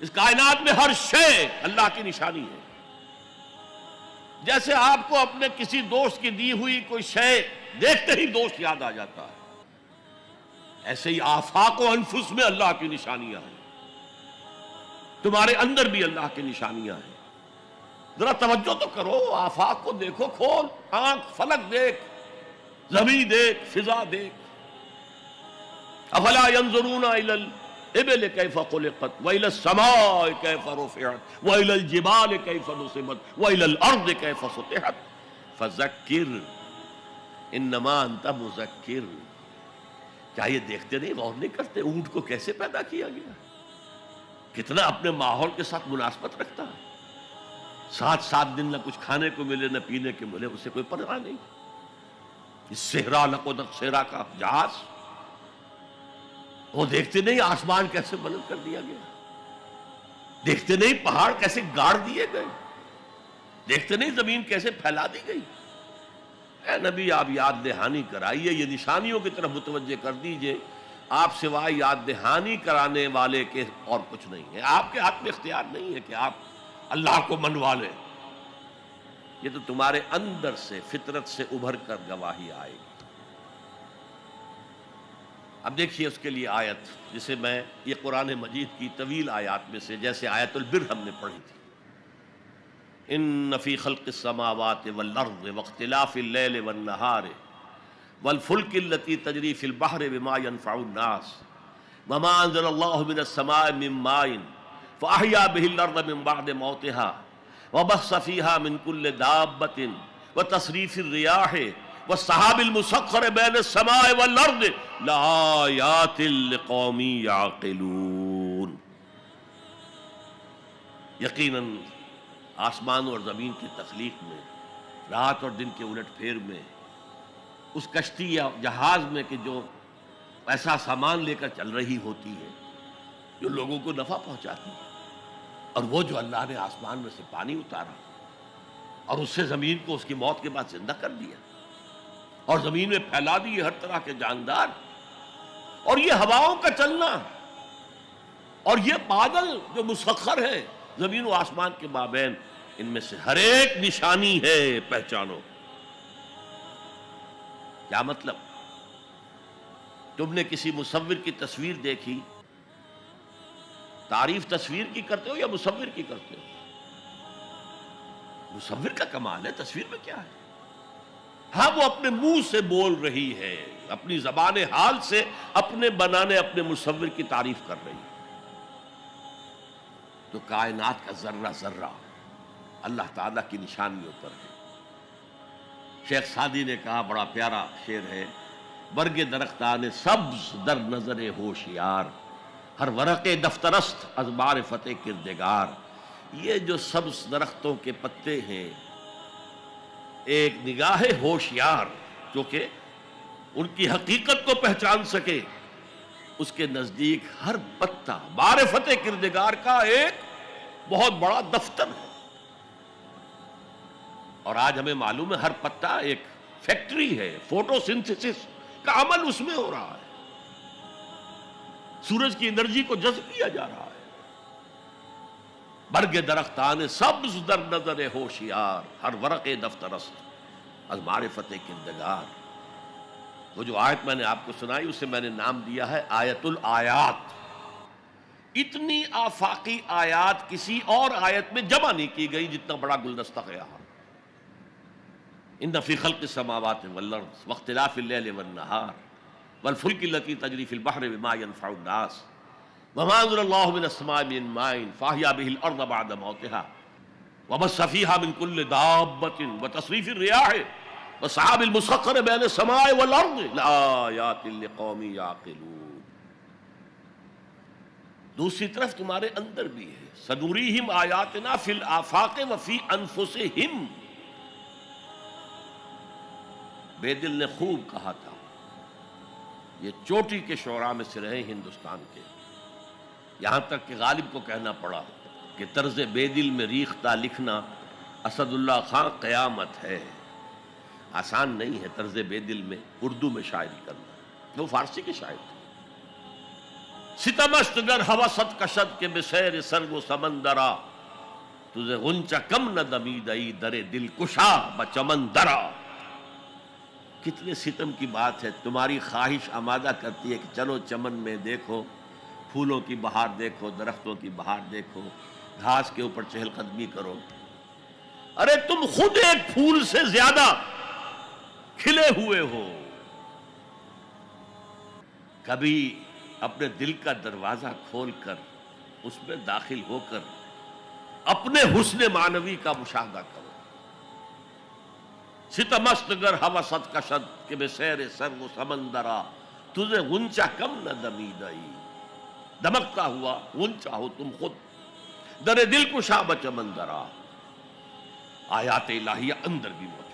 اس کائنات میں ہر شے اللہ کی نشانی ہے. جیسے آپ کو اپنے کسی دوست کی دی ہوئی کوئی شے دیکھتے ہی دوست یاد آ جاتا ہے، ایسے ہی آفاق و انفس میں اللہ کی نشانیاں ہیں. تمہارے اندر بھی اللہ کی نشانیاں ہیں. ذرا توجہ تو کرو، آفاق کو دیکھو، کھول آنکھ، فلک دیکھ، زمین دیکھ، فضا دیکھ. افلا ينظرون الى الابل كيف خلقت والى السماء كيف رفعت والى الجبال كيف نصبت والى الارض كيف سطحت فذكر انما انت مذکر. کیا یہ دیکھتے نہیں، غور نہیں کرتے اونٹ کو کیسے پیدا کیا گیا، کتنا اپنے ماحول کے ساتھ مناسبت رکھتا ہے. 7 دن نہ کچھ کھانے کو ملے نہ پینے کو ملے، اسے کوئی پرواہ نہیں. اس صحرا لقد صحرا کا جہاز، وہ دیکھتے نہیں آسمان کیسے بلند کر دیا گیا، دیکھتے نہیں پہاڑ کیسے گاڑ دیے گئے، دیکھتے نہیں زمین کیسے پھیلا دی گئی. اے نبی آپ یاد دہانی کرائیے، یہ نشانیوں کی طرف متوجہ کر دیجئے. آپ سوائے یاد دہانی کرانے والے کے اور کچھ نہیں ہے. آپ کے ہاتھ میں اختیار نہیں ہے کہ آپ اللہ کو منوا لیں. یہ تو تمہارے اندر سے، فطرت سے ابھر کر گواہی آئے گی. اب دیکھیے اس کے لیے آیت، جسے میں یہ قرآن مجید کی طویل آیات میں سے، جیسے آیت البر ہم نے پڑھی تھی، ان فی خلق السماوات والارض واختلاف اللیل والنہار والفلک التی تجری فی البحر بما ينفع الناس وما انزل اللہ من السماء من ماء فاحیا به الارض من بعد موتها وبث فیها من کل دابۃ وتصریف الریاح والسحاب المسخر بین السماء والارض لآیات لقوم یعقلون. یقیناً آسمان اور زمین کی تخلیق میں، رات اور دن کے الٹ پھیر میں، اس کشتی یا جہاز میں کہ جو ایسا سامان لے کر چل رہی ہوتی ہے جو لوگوں کو نفع پہنچاتی ہے، اور وہ جو اللہ نے آسمان میں سے پانی اتارا اور اس سے زمین کو اس کی موت کے بعد زندہ کر دیا اور زمین میں پھیلا دیے ہر طرح کے جاندار، اور یہ ہواؤں کا چلنا اور یہ بادل جو مسخر ہے زمین و آسمان کے مابین، ان میں سے ہر ایک نشانی ہے، پہچانو. کیا مطلب؟ تم نے کسی مصور کی تصویر دیکھی، تعریف تصویر کی کرتے ہو یا مصور کی کرتے ہو؟ مصور کا کمال ہے، تصویر میں کیا ہے؟ ہاں وہ اپنے منہ سے بول رہی ہے، اپنی زبان حال سے اپنے بنانے اپنے مصور کی تعریف کر رہی ہے. تو کائنات کا ذرہ ذرہ اللہ تعالیٰ کی نشانیوں پر ہے. شیخ سعدی نے کہا، بڑا پیارا شعر ہے، برگ درختان سبز در نظر ہوشیار ہر ورق دفترست از معرفت کردگار. یہ جو سبز درختوں کے پتے ہیں، ایک نگاہ ہوشیار جو کہ ان کی حقیقت کو پہچان سکے، اس کے نزدیک ہر پتا معرفت کردگار کا ایک بہت بڑا دفتر ہے. اور آج ہمیں معلوم ہے ہر پتا ایک فیکٹری ہے، فوٹو سنتھسس کا عمل اس میں ہو رہا ہے، سورج کی انرجی کو جذب کیا جا رہا ہے. برگ درختان سبز در نظر ہوشیار ہر ورق دفترست از معرفت کردگار. وہ جو آیت میں نے آپ کو سنائی اسے میں نے نام دیا ہے آیت الآیات. اتنی آفاقی آیات کسی اور آیت میں جمع نہیں کی گئی جتنا بڑا گلدستہ ہے یہاں. ان فی خلق السماوات والارض واختلاف اللیل والنہار والفلک التی تجری فی البحر بما ينفع الناس وما انزل اللہ من السماء من ماء فاحیا به الارض بعد موتها وبث فیها من کل دابۃ وتصریف الریاح والسحاب المسخر بین السماء والارض لآیات لقوم یعقلون. دوسری طرف تمہارے اندر بھی ہے، سنوریہم آیاتنا فی الآفاق وفی انفسہم. بے دل نے خوب کہا تھا، یہ چوٹی کے شعراء میں سے رہے ہندوستان کے، یہاں تک کہ غالب کو کہنا پڑا کہ طرز بے دل میں ریختہ لکھنا اسد اللہ خان قیامت ہے. آسان نہیں ہے طرز بے دل میں اردو میں شاعری کرنا. وہ فارسی کے شاعر تھے، ستمست گر حوست کشد کے بسیر سرگ و سمندرا تجھے غنچہ کم نہ دمیدئی در دل کشا بچمن درا. کتنے ستم کی بات ہے. تمہاری خواہش آمادہ کرتی ہے کہ چلو چمن میں دیکھو، پھولوں کی بہار دیکھو، درختوں کی بہار دیکھو، گھاس کے اوپر چہل قدمی کرو. ارے تم خود ایک پھول سے زیادہ کھلے ہوئے ہو. کبھی اپنے دل کا دروازہ کھول کر اس میں داخل ہو کر اپنے حسن معنوی کا مشاہدہ کرو. ستمست گر حوست کشد کہ بے سیر سرو سمندرا تجھے غنچہ کم نہ دمیدئی. دمکتا ہوا غنچہ ہو تم خود، در دل کشا بچمن درا. آیات الہیہ اندر بھی موجود.